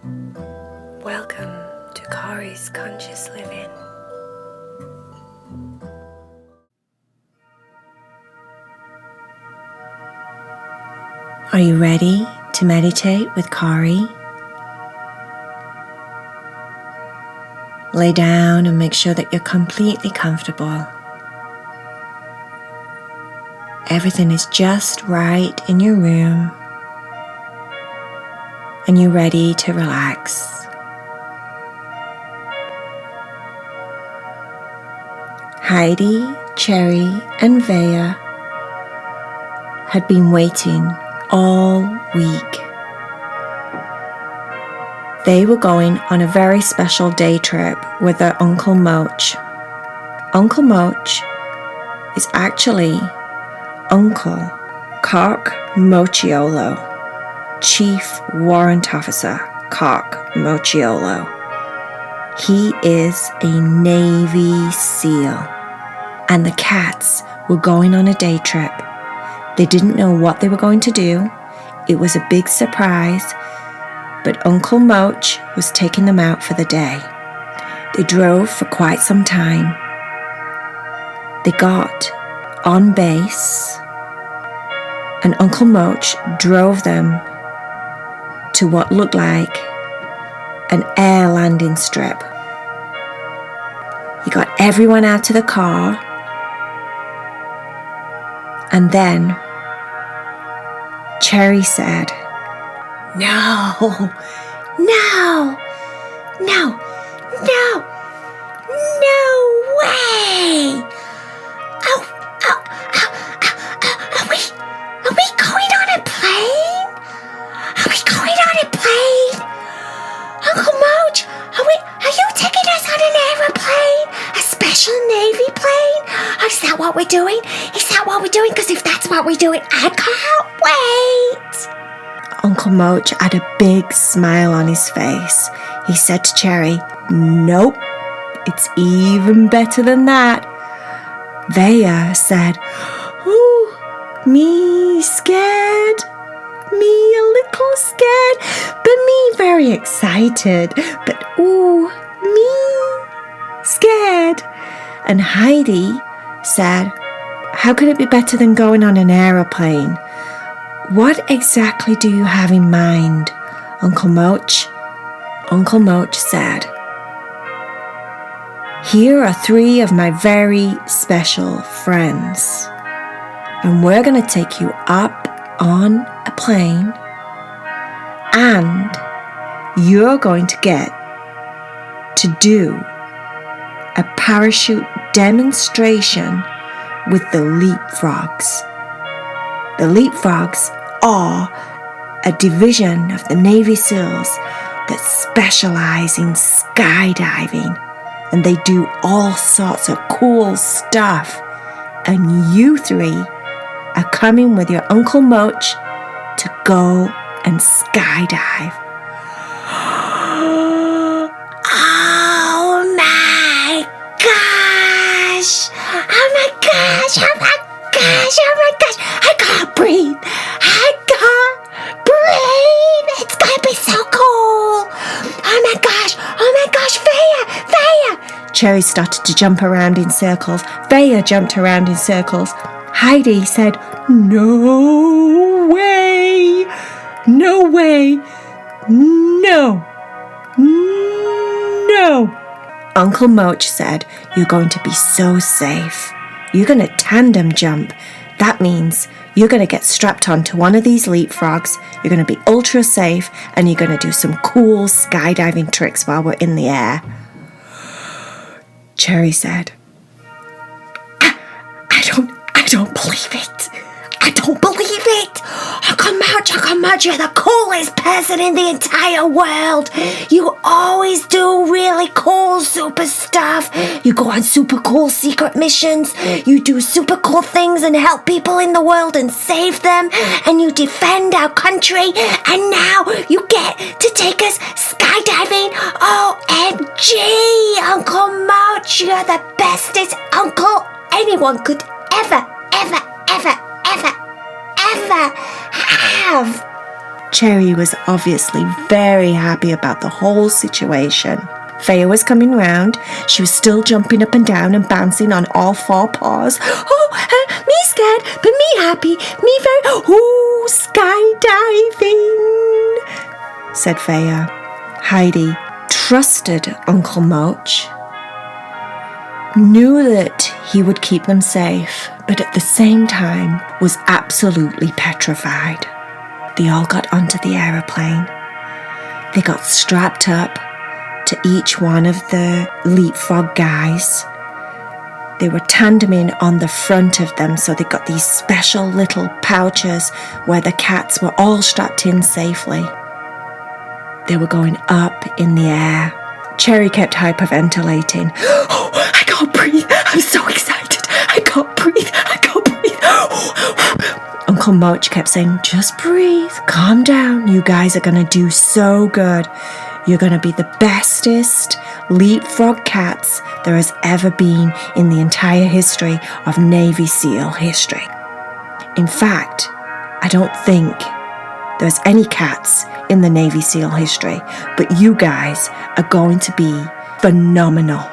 Welcome to Cory's Conscious Living. Are you ready to meditate with Cory? Lay down and make sure that you're completely comfortable. Everything is just right in your room, and you're ready to relax. Heidi, Cherry, and Vaya had been waiting all week. They were going on a very special day trip with their Uncle Moach. Uncle Moach is actually Uncle Cock Mochiolo, Chief Warrant Officer Cock Mochiolo. He is a Navy SEAL, and the cats were going on a day trip. They didn't know what they were going to do. It was a big surprise, but Uncle Moach was taking them out for the day. They drove for quite some time. They got on base, and Uncle Moach drove them to what looked like an air landing strip. He got everyone out of the car, and then Cherry said, No way! Are we going on a plane? Are we going on a plane? Uncle Moach, are you taking us on an aeroplane? A special Navy plane? Is that what we're doing? Because if that's what we're doing, I can't wait. Uncle Moach had a big smile on his face. He said to Cherry, Nope, it's even better than that. Vaya said, Ooh, me scared. Me a little scared, but me very excited. But ooh, me scared. And Heidi said, How could it be better than going on an aeroplane? What exactly do you have in mind, Uncle Moach? Uncle Moach said, Here are 3 of my very special friends, and we're going to take you up on a plane, and you're going to get to do a parachute demonstration with the leapfrogs. The leapfrogs are a division of the Navy SEALs that specialize in skydiving, and they do all sorts of cool stuff. And you 3 are coming with your Uncle Moach to go and skydive. Oh my gosh! I can't breathe! It's gonna be so cool! Oh my gosh, Vaya! Cherry started to jump around in circles. Vaya jumped around in circles. Heidi said, No way! No! Uncle Moach said, You're going to be so safe. You're going to tandem jump. That means you're going to get strapped onto one of these leapfrogs. You're going to be ultra safe, and you're going to do some cool skydiving tricks while we're in the air. Cherry said, I don't believe it. Uncle Moach, you're the coolest person in the entire world. You always do really cool super stuff. You go on super cool secret missions. You do super cool things and help people in the world and save them. And you defend our country. And now you get to take us skydiving. OMG, Uncle Moach, you're the bestest uncle anyone could ever have. Cherry was obviously very happy about the whole situation. Vaya was coming round. She was still jumping up and down and bouncing on all four paws. Oh, me scared, but me happy. Me very, oh, skydiving, said Vaya. Heidi trusted Uncle Moach, knew that he would keep them safe, but at the same time was absolutely petrified. They all got onto the aeroplane. They got strapped up to each one of the leapfrog guys. They were tandeming on the front of them, so they got these special little pouches where the cats were all strapped in safely. They were going up in the air. Cherry kept hyperventilating. Oh, I can't breathe. I'm so excited. I can't breathe. I can't breathe. Uncle Moach kept saying, just breathe. Calm down. You guys are going to do so good. You're going to be the bestest leapfrog cats there has ever been in the entire history of Navy SEAL history. In fact, I don't think there's any cats in the Navy SEAL history, but you guys are going to be phenomenal.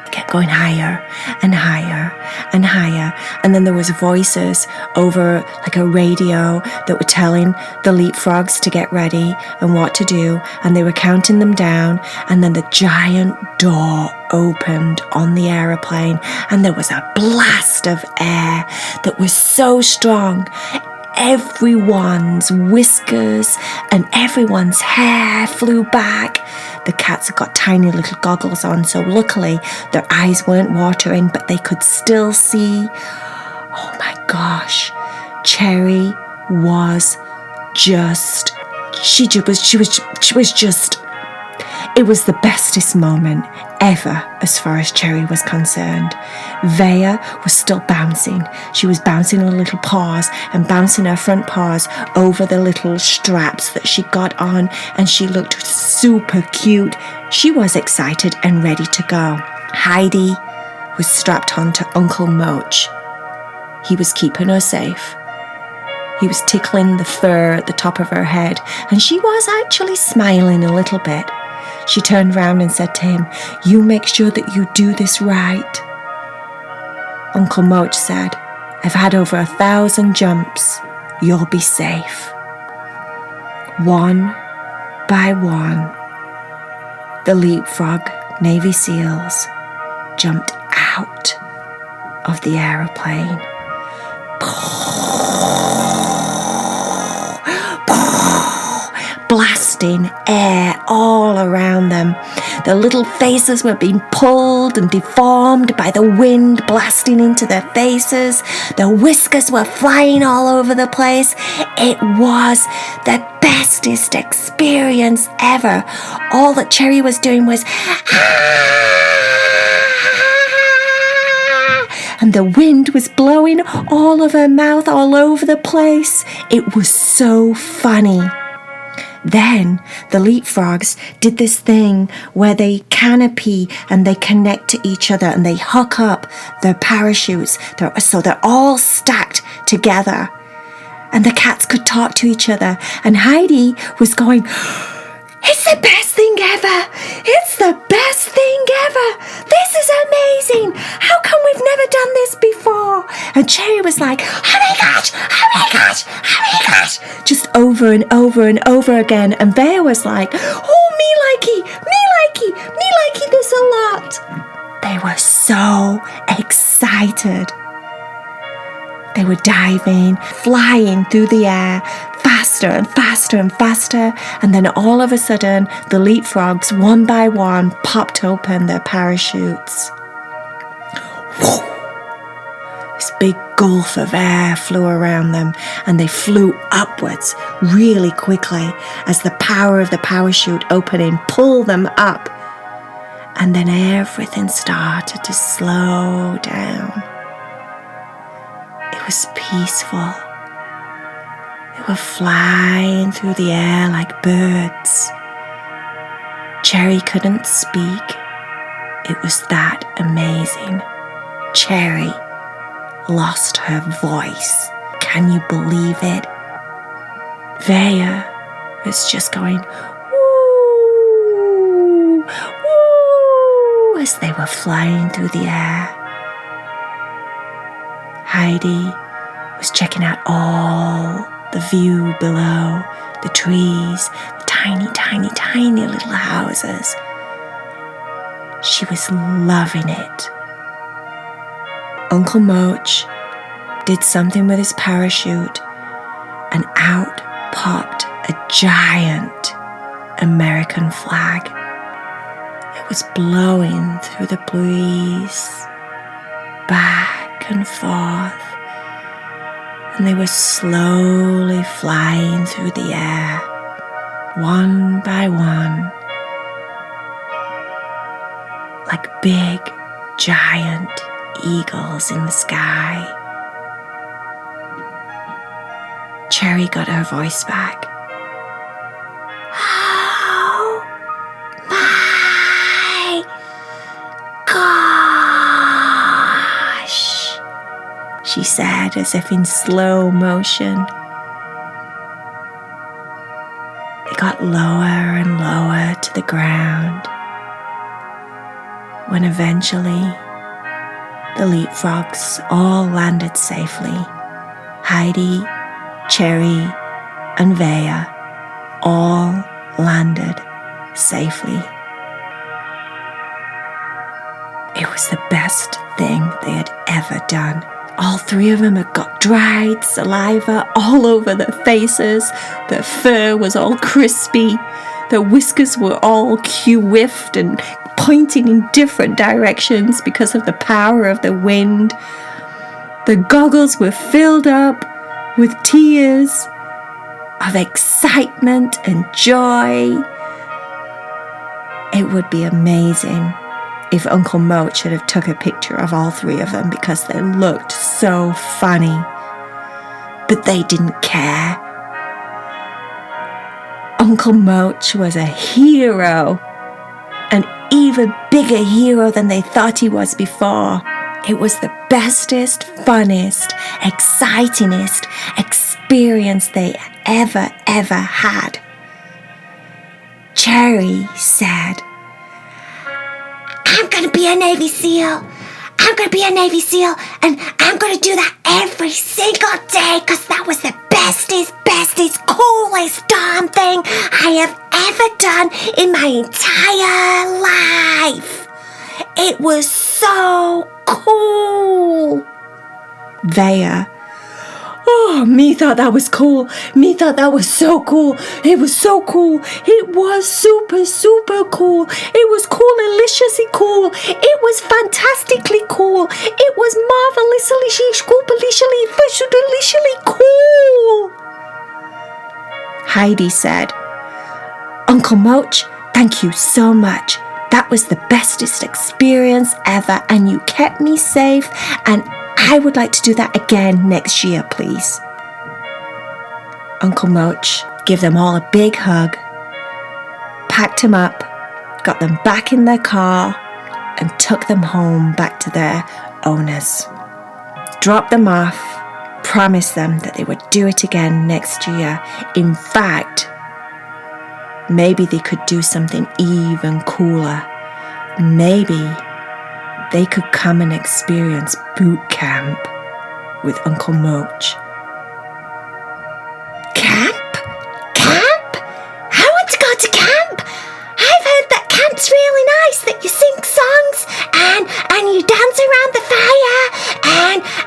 It kept going higher and higher and higher, and then there was voices over like a radio that were telling the leapfrogs to get ready and what to do, and they were counting them down, and then the giant door opened on the aeroplane, and there was a blast of air that was so strong. Everyone's whiskers and everyone's hair flew back. The cats had got tiny little goggles on, so luckily their eyes weren't watering, but they could still see. Oh my gosh, Cherry was just, it was the bestest moment ever as far as Cherry was concerned. Vaya was still bouncing. She was bouncing her little paws and bouncing her front paws over the little straps that she got on, and she looked super cute. She was excited and ready to go. Heidi was strapped onto Uncle Moach. He was keeping her safe. He was tickling the fur at the top of her head, and she was actually smiling a little bit. She turned round and said to him, "You make sure that you do this right." Uncle Moach said, "I've had over 1,000 jumps. You'll be safe." One by one, the leapfrog Navy SEALs jumped out of the aeroplane. Blasting air all around them. Their little faces were being pulled and deformed by the wind blasting into their faces. Their whiskers were flying all over the place. It was the bestest experience ever. All that Cherry was doing was and the wind was blowing all of her mouth all over the place. It was so funny. Then the leapfrogs did this thing where they canopy and they connect to each other and they hook up their parachutes so they're all stacked together. And the cats could talk to each other. And Heidi was going, "It's the best thing ever! It's the best thing ever! This is amazing! How come we've never done this before?" And Cherry was like, "Oh my gosh! Oh my gosh! Oh my gosh!" Just over and over and over again. And Vaya was like, "Oh, me likey this a lot." They were so excited. They were diving, flying through the air, faster and faster and faster, and then all of a sudden, the leapfrogs, one by one, popped open their parachutes. Whoa! This big gulf of air flew around them, and they flew upwards really quickly as the power of the parachute opening pulled them up. And then everything started to slow down. It was peaceful. They were flying through the air like birds. Cherry couldn't speak. It was that amazing. Cherry lost her voice. Can you believe it? Vaya was just going, woo, woo, as they were flying through the air. Heidi was checking out all the view below, the trees, the tiny, tiny, tiny little houses. She was loving it. Uncle Moach did something with his parachute, and out popped a giant American flag. It was blowing through the breeze, back and forth, and they were slowly flying through the air, one by one, like big, giant eagles in the sky. Cherry got her voice back. Oh my gosh, she said as if in slow motion. They got lower and lower to the ground, when eventually the leapfrogs all landed safely. Heidi, Cherry, and Vaya all landed safely. It was the best thing they had ever done. All three of them had got dried saliva all over their faces. Their fur was all crispy. Their whiskers were all whiffed and pointing in different directions because of the power of the wind. The goggles were filled up with tears of excitement and joy. It would be amazing if Uncle Moach should have took a picture of all three of them because they looked so funny. But they didn't care. Uncle Moach was a hero, an even bigger hero than they thought he was before. It was the bestest, funnest, excitingest experience they ever had. Cherry said, I'm going to be a Navy SEAL. I'm going to be a Navy SEAL, and I'm going to do that every single day because that was the bestest, coolest darn thing I have ever done in my entire life. It was so cool. Vaya, oh, me thought that was cool. Me thought that was so cool. It was so cool. It was super cool. It was cool-iliciously cool. It was fantastically cool. It was marvelously, deliciously cool. Heidi said, Uncle Moach, thank you so much. That was the bestest experience ever, and you kept me safe, and I would like to do that again next year, please. Uncle Moach gave them all a big hug, packed them up, got them back in their car, and took them home back to their owners. Dropped them off, promised them that they would do it again next year. In fact, maybe they could do something even cooler. Maybe they could come and experience boot camp with Uncle Moach. Camp? I want to go to camp. I've heard that camp's really nice, that you sing songs and you dance around the fire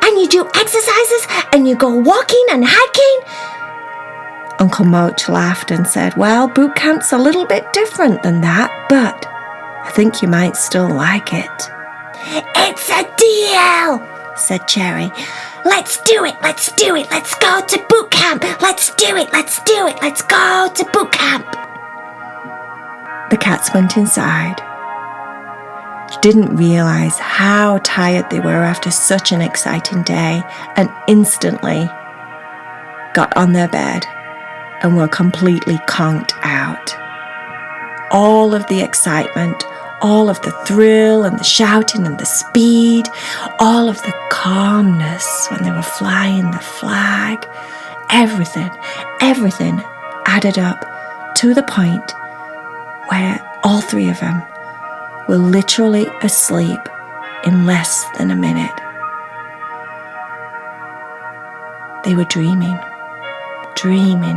and you do exercises and you go walking and hiking. Uncle Moach laughed and said, well, boot camp's a little bit different than that, but I think you might still like it. It's a deal, said Cherry. Let's do it. Let's go to boot camp. Let's do it. Let's go to boot camp. The cats went inside. She didn't realize how tired they were after such an exciting day and instantly got on their bed and were completely conked out. All of the excitement, all of the thrill and the shouting and the speed, all of the calmness when they were flying the flag, everything added up to the point where all three of them were literally asleep in less than a minute. They were dreaming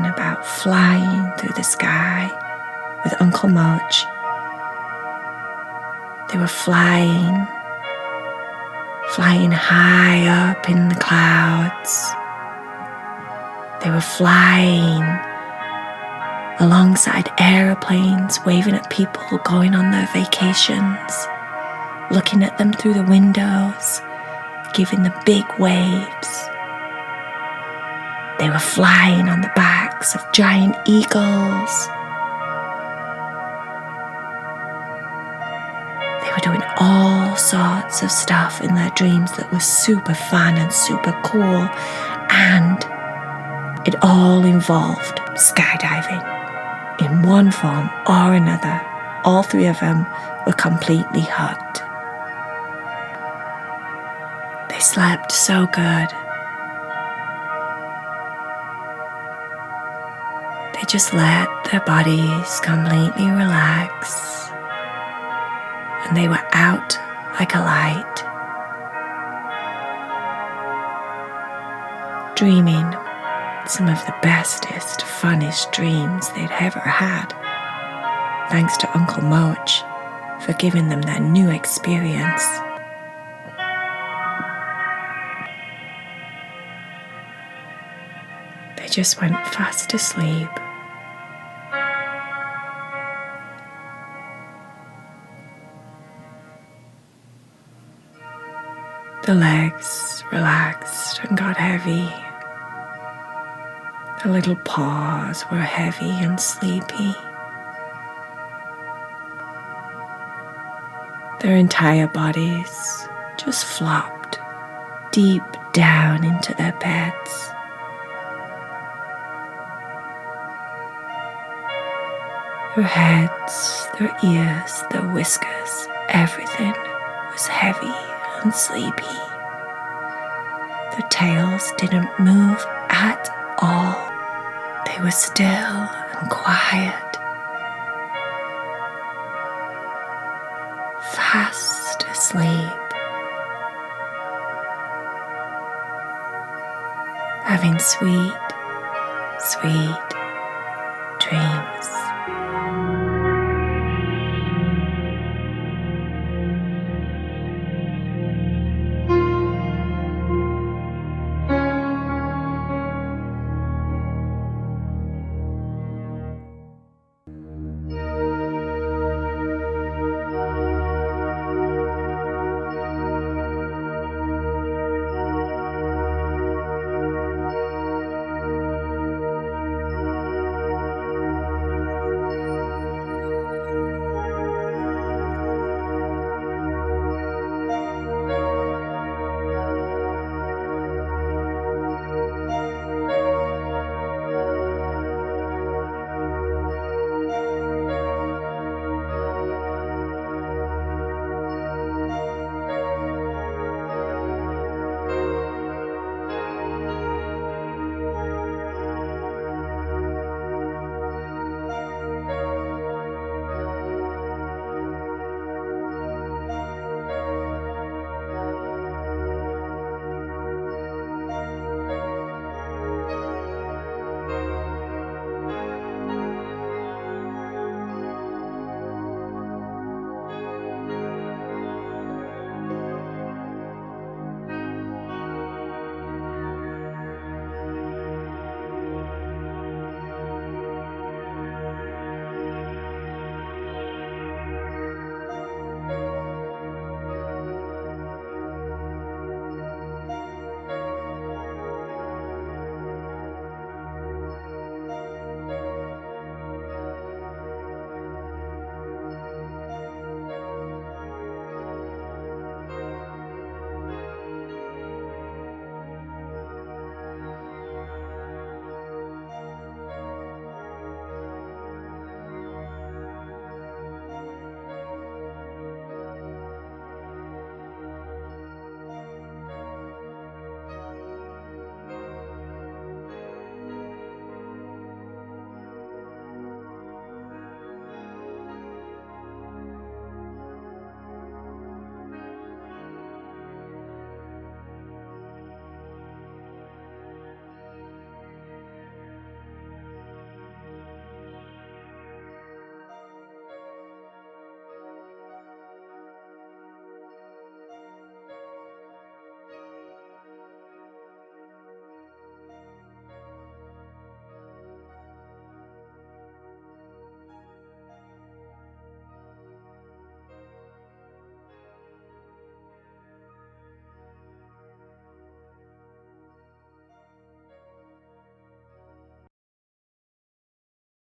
about flying through the sky with Uncle Moach. They were flying high up in the clouds. They were flying alongside airplanes, waving at people going on their vacations, looking at them through the windows, giving the big waves. They were flying on the backs of giant eagles. They were doing all sorts of stuff in their dreams that was super fun and super cool, and it all involved skydiving. In one form or another, all three of them were completely hooked. They slept so good. They just let their bodies completely relax, and they were out like a light, dreaming some of the bestest, funnest dreams they'd ever had, thanks to Uncle Moach for giving them that new experience. They just went fast asleep. The legs relaxed and got heavy. The little paws were heavy and sleepy. Their entire bodies just flopped deep down into their beds. Their heads, their ears, their whiskers, everything was heavy and sleepy. Their tails didn't move at all. They were still and quiet, fast asleep, having sweet, sweet